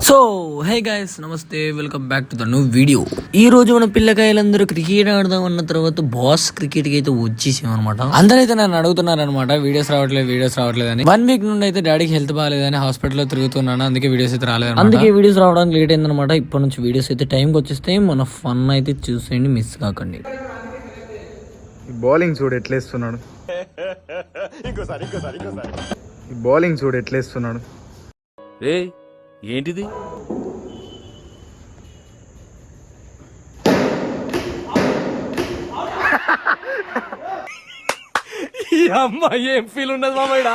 So hey guys, నమస్తే, welcome back to the new video. ఈ రోజు మన పిల్లకాయలందరూ క్రికెట్ ఆడదాం అన్న తర్వాత బాస్ క్రికెట్ కి అయితే వచ్చేసాం అనమాట. అందరైతే నన్ను అడుగుతున్నారు అనమాట, వీడియోస్ రావట్లేదు అని. 1 వీక్ నుండి అయితే డాడీకి హెల్త్ బాగాలేదని హాస్పిటల్లో తిరుగుతున్నాను, అందుకే వీడియోస్ అయితే రాలేదు. అందుకే వీడియోస్ రావడానికి లేట్ అయిందనమాట. ఇప్పటి నుంచి వీడియోస్ అయితే టైంకి వచ్చేస్తే మన ఫన్ అయితే చూసేయండి, మిస్ కాకండి. బౌలింగ్ చూడు ఎట్లేస్తున్నాడు, బౌలింగ్ చూడు ఎట్లేస్తున్నాడు. ఏంటిది? ఈ అమ్మాయి ఏం ఫీల్ ఉండదు మామయ్య.